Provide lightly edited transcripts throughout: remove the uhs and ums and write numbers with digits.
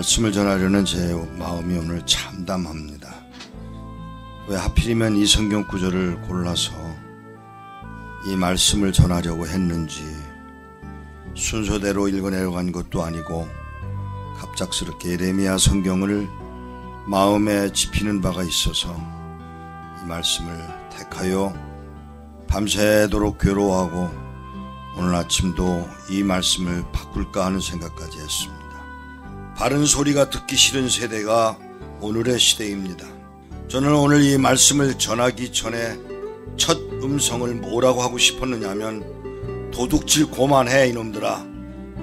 말씀을 전하려는 제 마음이 오늘 참담합니다. 왜 하필이면 이 성경 구절을 골라서 이 말씀을 전하려고 했는지 순서대로 읽어내려간 것도 아니고 갑작스럽게 예레미야 성경을 마음에 집히는 바가 있어서 이 말씀을 택하여 밤새도록 괴로워하고 오늘 아침도 이 말씀을 바꿀까 하는 생각까지 했습니다. 바른 소리가 듣기 싫은 세대가 오늘의 시대입니다. 저는 오늘 이 말씀을 전하기 전에 첫 음성을 뭐라고 하고 싶었느냐면 도둑질 그만해 이놈들아,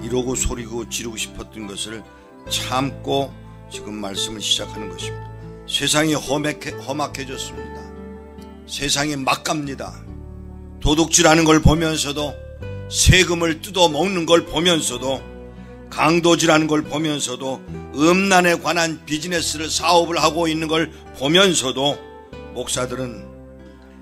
이러고 소리고 지르고 싶었던 것을 참고 지금 말씀을 시작하는 것입니다. 세상이 험악해졌습니다. 세상이 막갑니다. 도둑질하는 걸 보면서도, 세금을 뜯어먹는 걸 보면서도, 강도질하는 걸 보면서도, 음란에 관한 비즈니스를 사업을 하고 있는 걸 보면서도 목사들은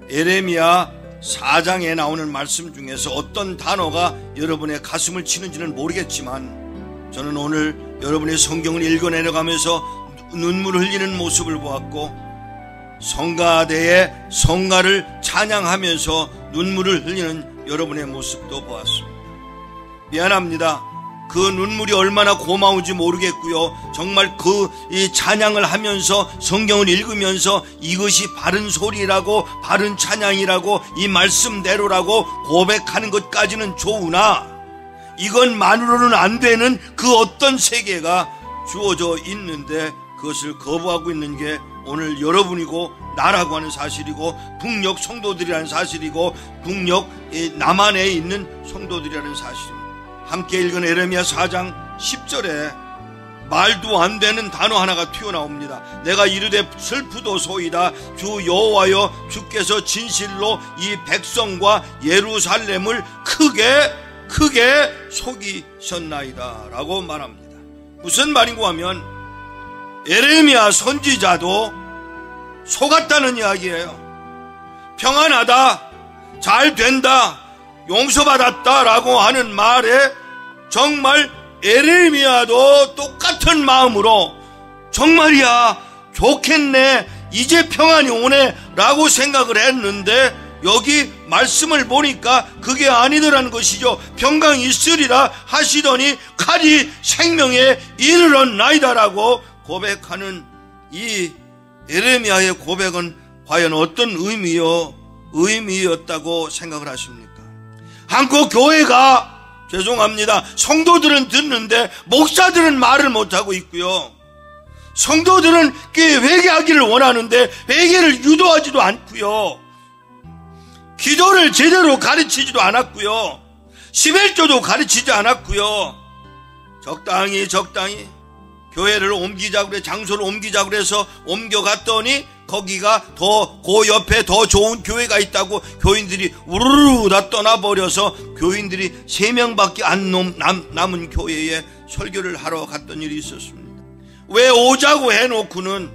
예레미야 4장에 나오는 말씀 중에서 어떤 단어가 여러분의 가슴을 치는지는 모르겠지만 저는 오늘 여러분의 성경을 읽어내려가면서 눈물을 흘리는 모습을 보았고, 성가대의 성가를 찬양하면서 눈물을 흘리는 여러분의 모습도 보았습니다. 미안합니다. 그 눈물이 얼마나 고마운지 모르겠고요. 정말 이 찬양을 하면서 성경을 읽으면서 이것이 바른 소리라고, 바른 찬양이라고, 이 말씀대로라고 고백하는 것까지는 좋으나 이것만으로는 안 되는 그 어떤 세계가 주어져 있는데 그것을 거부하고 있는 게 오늘 여러분이고 나라고 하는 사실이고, 북녘 성도들이라는 사실이고, 북녘 남한에 있는 성도들이라는 사실입니다. 함께 읽은 예레미야 4장 10절에 말도 안 되는 단어 하나가 튀어나옵니다. 내가 이르되 슬프도소이다. 주 여호와여, 주께서 진실로 이 백성과 예루살렘을 크게 속이셨나이다 라고 말합니다. 무슨 말인고 하면 예레미야 선지자도 속았다는 이야기예요. 평안하다, 잘 된다, 용서받았다 라고 하는 말에 정말 예레미야도 똑같은 마음으로 정말이야, 좋겠네, 이제 평안이 오네 라고 생각을 했는데 여기 말씀을 보니까 그게 아니더라는 것이죠. 평강 있으리라 하시더니 칼이 생명에 이르렀나이다 라고 고백하는 이 예레미야의 고백은 과연 어떤 의미였다고 생각을 하십니까? 한국 교회가, 죄송합니다, 성도들은 듣는데 목사들은 말을 못하고 있고요. 성도들은 회개하기를 원하는데 회개를 유도하지도 않고요. 기도를 제대로 가르치지도 않았고요. 11조도 가르치지 않았고요. 적당히 교회를 옮기자고 그래, 장소를 옮기자고 그래서 옮겨갔더니 거기가 그 옆에 더 좋은 교회가 있다고 교인들이 우르르 다 떠나버려서 교인들이 3명밖에 안 남은 교회에 설교를 하러 갔던 일이 있었습니다. 왜 오자고 해놓고는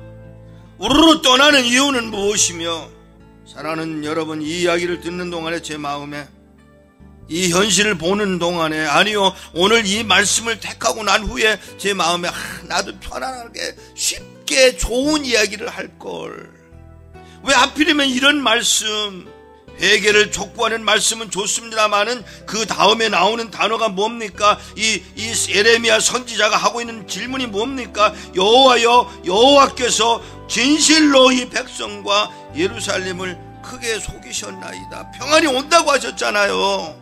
우르르 떠나는 이유는 무엇이며, 사랑하는 여러분, 이 이야기를 듣는 동안에 제 마음에, 이 현실을 보는 동안에, 아니요, 오늘 이 말씀을 택하고 난 후에 제 마음에 나도 편안하게 쉽게 좋은 이야기를 할걸, 왜 하필이면 이런 말씀, 회개를 촉구하는 말씀은 좋습니다만은 그 다음에 나오는 단어가 뭡니까? 이 예레미야 선지자가 하고 있는 질문이 뭡니까? 여호와여, 여호와께서 진실로 이 백성과 예루살렘을 크게 속이셨나이다. 평안이 온다고 하셨잖아요.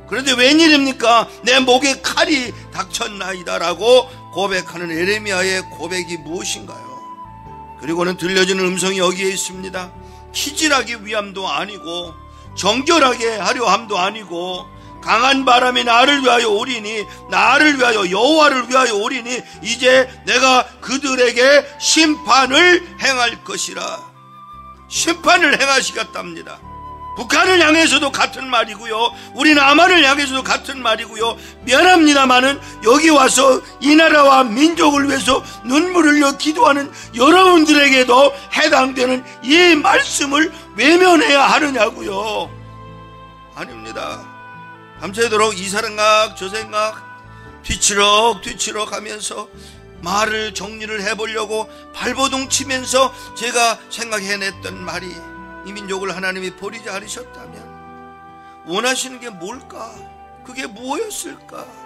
그런데 웬일입니까? 내 목에 칼이 닥쳤나이다 라고 고백하는 예레미야의 고백이 무엇인가요? 그리고는 들려지는 음성이 여기에 있습니다. 키질하기 위함도 아니고, 정결하게 하려 함도 아니고, 강한 바람이 나를 위하여 오리니, 나를 위하여, 여호와를 위하여 오리니 이제 내가 그들에게 심판을 행할 것이라. 심판을 행하시겠답니다. 북한을 향해서도 같은 말이고요, 우리 남한을 향해서도 같은 말이고요. 미안합니다마는 여기 와서 이 나라와 민족을 위해서 눈물을 흘려 기도하는 여러분들에게도 해당되는 이 말씀을 외면해야 하느냐고요. 아닙니다. 밤새도록 이 생각 저 생각 뒤치럭 하면서 말을 정리를 해보려고 발버둥 치면서 제가 생각해냈던 말이, 이 민족을 하나님이 버리지 않으셨다면 원하시는 게 뭘까? 그게 무엇이었을까?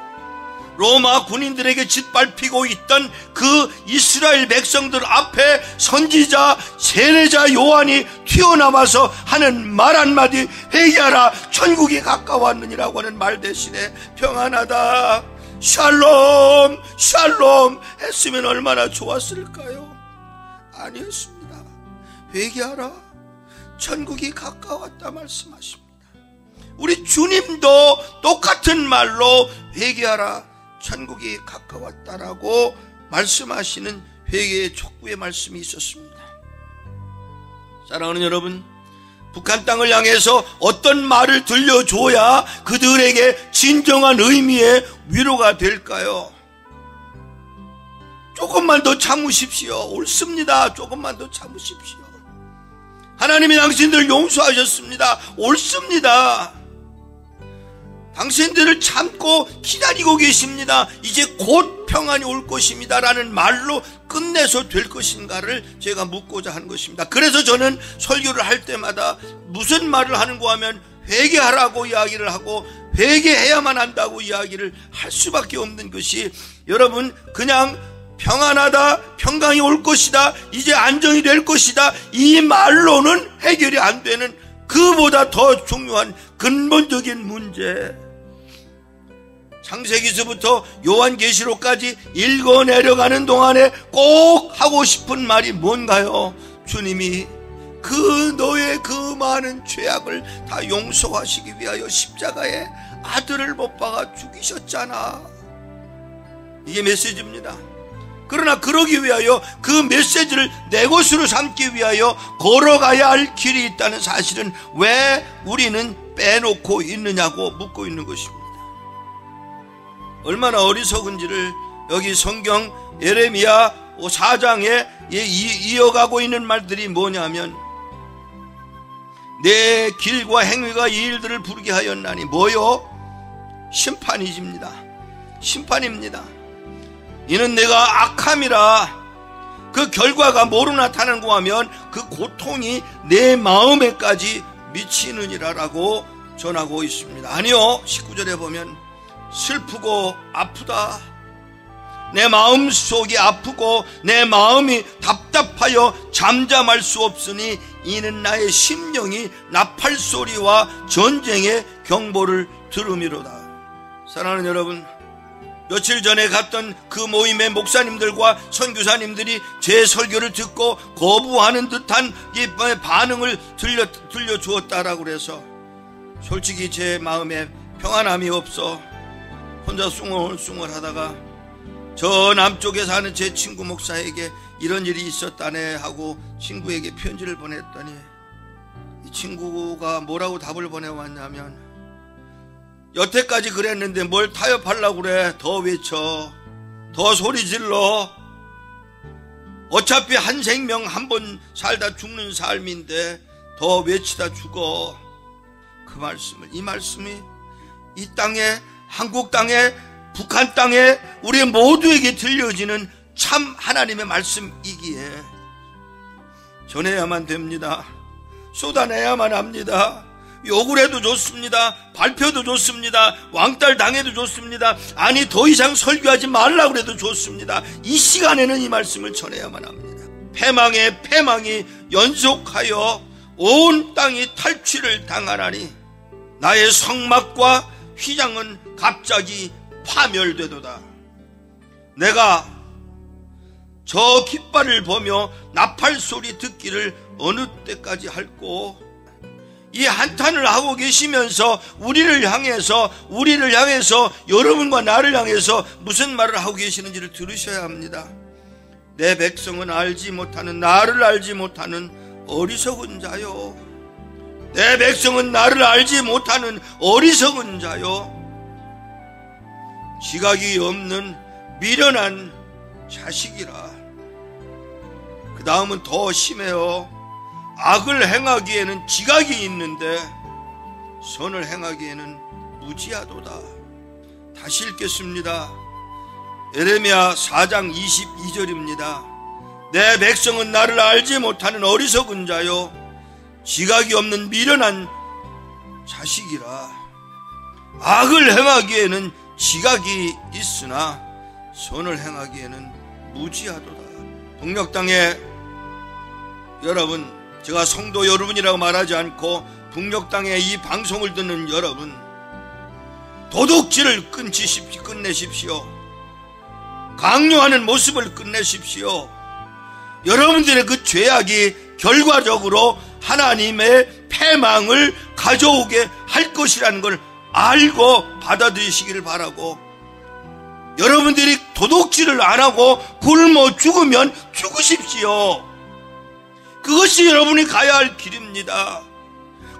로마 군인들에게 짓밟히고 있던 그 이스라엘 백성들 앞에 선지자 세례자 요한이 튀어나와서 하는 말 한마디, 회개하라 천국이 가까웠느니라고 하는 말 대신에 평안하다, 샬롬 샬롬 했으면 얼마나 좋았을까요? 아니었습니다. 회개하라 천국이 가까웠다 말씀하십니다. 우리 주님도 똑같은 말로 회개하라 천국이 가까웠다라고 말씀하시는 회개의 촉구의 말씀이 있었습니다. 사랑하는 여러분, 북한 땅을 향해서 어떤 말을 들려줘야 그들에게 진정한 의미의 위로가 될까요? 조금만 더 참으십시오. 옳습니다. 조금만 더 참으십시오. 하나님이 당신들을 용서하셨습니다. 옳습니다. 당신들을 참고 기다리고 계십니다. 이제 곧 평안이 올 것입니다 라는 말로 끝내서 될 것인가를 제가 묻고자 한 것입니다. 그래서 저는 설교를 할 때마다 무슨 말을 하는가 하면 회개하라고 이야기를 하고 회개해야만 한다고 이야기를 할 수밖에 없는 것이, 여러분 그냥 평안하다, 평강이 올 것이다, 이제 안정이 될 것이다, 이 말로는 해결이 안 되는 그보다 더 중요한 근본적인 문제, 창세기서부터 요한계시록까지 읽어 내려가는 동안에 꼭 하고 싶은 말이 뭔가요? 주님이 그 너의 그 많은 죄악을 다 용서하시기 위하여 십자가에 아들을 못 박아 죽이셨잖아. 이게 메시지입니다. 그러나 그러기 위하여 그 메시지를 내 것으로 삼기 위하여 걸어가야 할 길이 있다는 사실은 왜 우리는 빼놓고 있느냐고 묻고 있는 것입니다. 얼마나 어리석은지를 여기 성경 예레미야 4장에 이어가고 있는 말들이 뭐냐면, 내 길과 행위가 이 일들을 부르게 하였나니 뭐요? 심판이집니다. 심판입니다. 이는 내가 악함이라 그 결과가 뭐로 나타나는가 하면 그 고통이 내 마음에까지 미치느니라라고 전하고 있습니다. 아니요, 19절에 보면 슬프고 아프다, 내 마음속이 아프고 내 마음이 답답하여 잠잠할 수 없으니 이는 나의 심령이 나팔소리와 전쟁의 경보를 들음이로다. 사랑하는 여러분, 며칠 전에 갔던 그 모임의 목사님들과 선교사님들이 제 설교를 듣고 거부하는 듯한 이 반응을 들려주었다라고 그래서 솔직히 제 마음에 평안함이 없어 혼자 숭얼숭얼 하다가 저 남쪽에 사는 제 친구 목사에게 이런 일이 있었다네 하고 친구에게 편지를 보냈더니, 이 친구가 뭐라고 답을 보내왔냐면, 여태까지 그랬는데 뭘 타협하려고 그래. 더 외쳐, 더 소리 질러. 어차피 한 생명 한 번 살다 죽는 삶인데 더 외치다 죽어. 그 말씀을, 이 말씀이 이 땅에, 한국 땅에, 북한 땅에 우리 모두에게 들려지는 참 하나님의 말씀이기에 전해야만 됩니다. 쏟아내야만 합니다. 욕을 해도 좋습니다. 발표도 좋습니다. 왕따를 당해도 좋습니다. 아니 더 이상 설교하지 말라고 해도 좋습니다. 이 시간에는 이 말씀을 전해야만 합니다. 패망의 패망이 연속하여 온 땅이 탈취를 당하나니 나의 성막과 휘장은 갑자기 파멸되도다. 내가 저 깃발을 보며 나팔 소리 듣기를 어느 때까지 할꼬. 이 한탄을 하고 계시면서 우리를 향해서 여러분과 나를 향해서 무슨 말을 하고 계시는지를 들으셔야 합니다. 내 백성은 알지 못하는, 나를 알지 못하는 어리석은 자요. 내 백성은 나를 알지 못하는 어리석은 자요. 지각이 없는 미련한 자식이라. 그 다음은 더 심해요. 악을 행하기에는 지각이 있는데 선을 행하기에는 무지하도다. 다시 읽겠습니다. 예레미야 4장 22절입니다. 내 백성은 나를 알지 못하는 어리석은 자요 지각이 없는 미련한 자식이라. 악을 행하기에는 지각이 있으나 선을 행하기에는 무지하도다. 북녘 땅에 여러분, 제가 성도 여러분이라고 말하지 않고 북녘 땅에 이 방송을 듣는 여러분, 도둑질을 끝내십시오. 강요하는 모습을 끝내십시오. 여러분들의 그 죄악이 결과적으로 하나님의 패망을 가져오게 할 것이라는 걸 알고 받아들이시기를 바라고, 여러분들이 도둑질을 안 하고 굶어 죽으면 죽으십시오. 그것이 여러분이 가야 할 길입니다.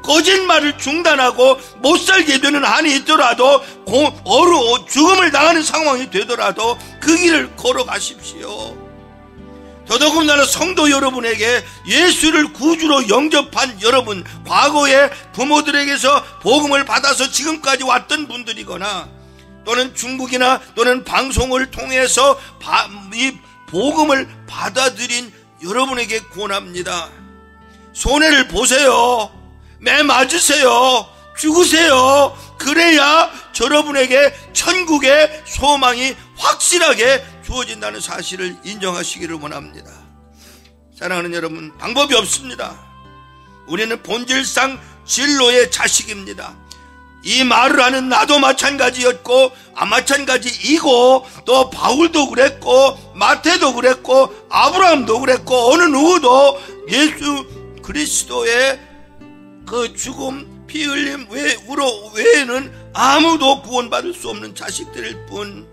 거짓말을 중단하고 못 살게 되는 한이 있더라도, 죽음을 당하는 상황이 되더라도 그 길을 걸어가십시오. 더더군다나 성도 여러분에게 예수를 구주로 영접한 여러분, 과거에 부모들에게서 복음을 받아서 지금까지 왔던 분들이거나 또는 중국이나 또는 방송을 통해서 이 복음을 받아들인 여러분에게 권합니다. 손해를 보세요. 매 맞으세요. 죽으세요. 그래야 여러분에게 천국의 소망이 확실하게 주어진다는 사실을 인정하시기를 원합니다. 사랑하는 여러분, 방법이 없습니다. 우리는 본질상 진로의 자식입니다. 이 말을 하는 나도 마찬가지였고 마찬가지이고, 또 바울도 그랬고 마태도 그랬고 아브라함도 그랬고 어느 누구도 예수 그리스도의 그 죽음 피 흘림 외에는 아무도 구원받을 수 없는 자식들일 뿐,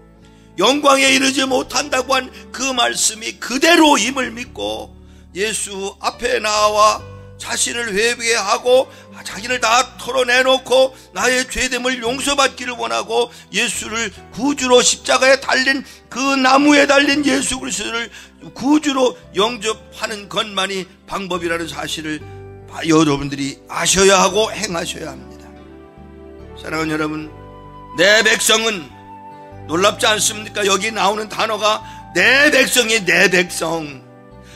영광에 이르지 못한다고 한 그 말씀이 그대로임을 믿고 예수 앞에 나와 자신을 회개하고 자기를 다 털어내놓고 나의 죄됨을 용서받기를 원하고 예수를 구주로 십자가에 달린 그 나무에 달린 예수 그리스도를 구주로 영접하는 것만이 방법이라는 사실을 여러분들이 아셔야 하고 행하셔야 합니다. 사랑하는 여러분, 내 백성은, 놀랍지 않습니까? 여기 나오는 단어가 내 백성이 내 백성,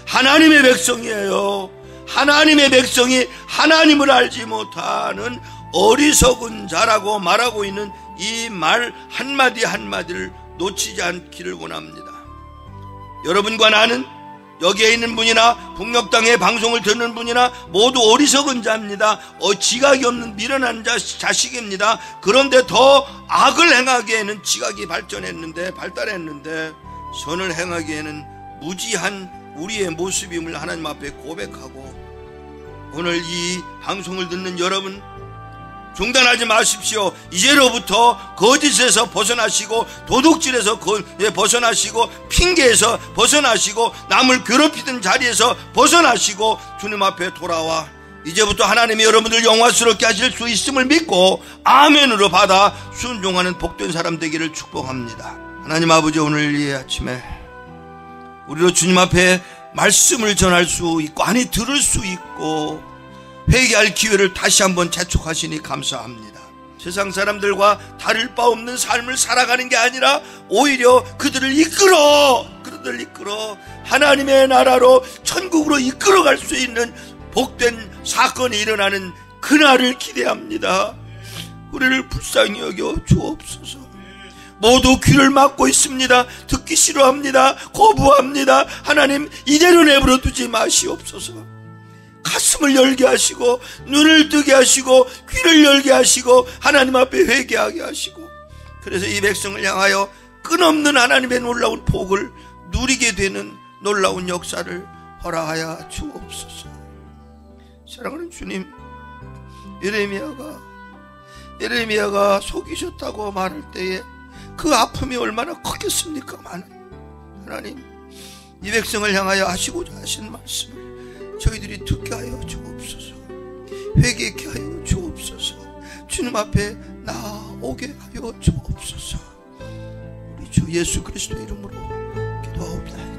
하나님의 백성이에요. 하나님의 백성이 하나님을 알지 못하는 어리석은 자라고 말하고 있는 이 말 한마디 한마디를 놓치지 않기를 원합니다. 여러분과 나는, 여기에 있는 분이나 북녘 땅의 방송을 듣는 분이나 모두 어리석은 자입니다. 지각이 없는 미련한 자식입니다. 그런데 더 악을 행하기에는 지각이 발달했는데 선을 행하기에는 무지한 우리의 모습임을 하나님 앞에 고백하고, 오늘 이 방송을 듣는 여러분, 중단하지 마십시오. 이제로부터 거짓에서 벗어나시고, 도둑질에서 벗어나시고, 핑계에서 벗어나시고, 남을 괴롭히던 자리에서 벗어나시고 주님 앞에 돌아와 이제부터 하나님이 여러분들 영화스럽게 하실 수 있음을 믿고 아멘으로 받아 순종하는 복된 사람 되기를 축복합니다. 하나님 아버지, 오늘 이 아침에 우리로 주님 앞에 말씀을 전할 수 있고 아니 들을 수 있고 회개할 기회를 다시 한번 재촉하시니 감사합니다. 세상 사람들과 다를 바 없는 삶을 살아가는 게 아니라 오히려 그들을 이끌어 하나님의 나라로 천국으로 이끌어갈 수 있는 복된 사건이 일어나는 그날을 기대합니다. 우리를 불쌍히 여겨 주옵소서. 모두 귀를 막고 있습니다. 듣기 싫어합니다. 거부합니다. 하나님, 이대로 내버려 두지 마시옵소서. 가슴을 열게 하시고 눈을 뜨게 하시고 귀를 열게 하시고 하나님 앞에 회개하게 하시고, 그래서 이 백성을 향하여 끝없는 하나님의 놀라운 복을 누리게 되는 놀라운 역사를 허락하여 주옵소서. 사랑하는 주님, 예레미야가 속이셨다고 말할 때에 그 아픔이 얼마나 컸겠습니까? 하나님, 이 백성을 향하여 하시고자 하신 말씀을 저희들이 듣게 하여 주옵소서. 회개케 하여 주옵소서. 주님 앞에 나오게 하여 주옵소서. 우리 주 예수 그리스도 이름으로 기도하옵나이다.